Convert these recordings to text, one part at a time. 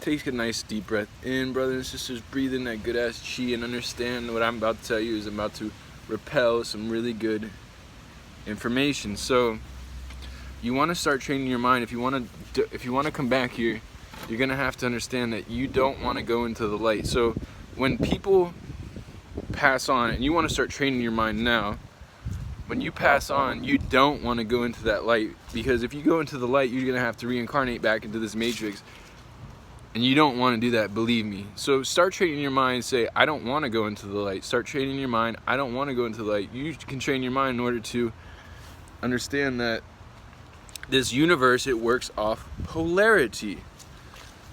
Take a nice deep breath in, brothers and sisters. Breathe in that good ass chi and understand what I'm about to tell you is about to repel some really good information. So you want to start training your mind. If you want to come back here, you're gonna have to understand that you don't want to go into the light. So when people pass on, and you want to start training your mind now, when you pass on, you don't want to go into that light, because if you go into the light, you're gonna have to reincarnate back into this matrix. And you don't want to do that, believe me. So start training your mind, say, I don't want to go into the light. Start training your mind, I don't want to go into the light. You can train your mind in order to understand that this universe, it works off polarity.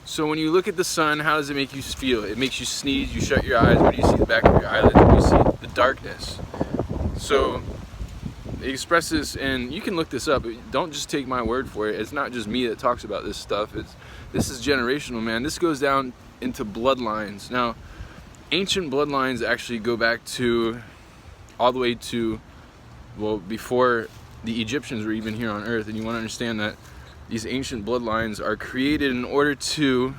So when you look at the sun, how does it make you feel? It makes you sneeze, you shut your eyes. What do you see? The back of your eyelids. What do you see? The darkness. So it expresses, and you can look this up. Don't just take my word for it. It's not just me that talks about this stuff. This is generational, man. This goes down into bloodlines. Now, ancient bloodlines actually go back to all the way to, well, before the Egyptians were even here on Earth. And you want to understand that these ancient bloodlines are created in order to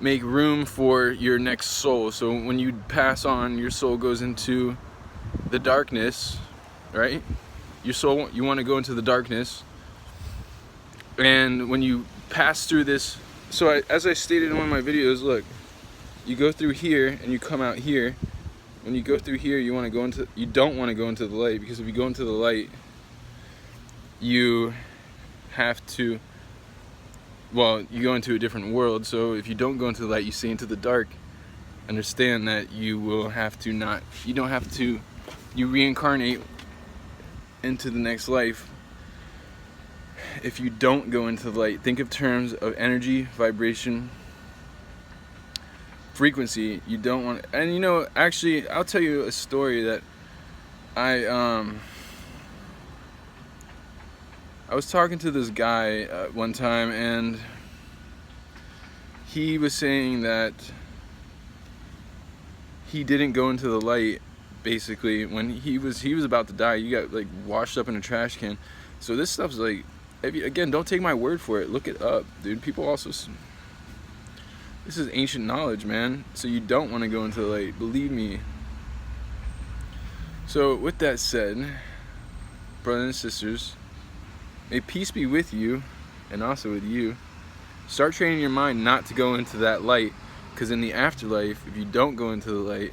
make room for your next soul. So when you pass on, your soul goes into the darkness, right? Your soul, you want to go into the darkness. And when you pass through this, so as I stated in one of my videos, look, you go through here and you come out here. When you go through here, you don't want to go into the light, because if you go into the light, you have to, well, you go into a different world. So if you don't go into the light, you stay into the dark. Understand that you will have to you reincarnate into the next life if you don't go into the light. Think of terms of energy, vibration, frequency. You don't want, and you know, actually, I'll tell you a story that I was talking to this guy one time, and he was saying that he didn't go into the light. Basically, when he was about to die, he got like washed up in a trash can. So this stuff's like, again, don't take my word for it. Look it up, dude. People also, this is ancient knowledge, man. So you don't want to go into the light, believe me. So with that said, brothers and sisters, may peace be with you and also with you. Start training your mind not to go into that light, because in the afterlife, if you don't go into the light,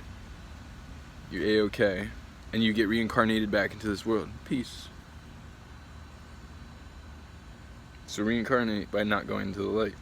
you're A-okay, and you get reincarnated back into this world. Peace. So reincarnate by not going into the light.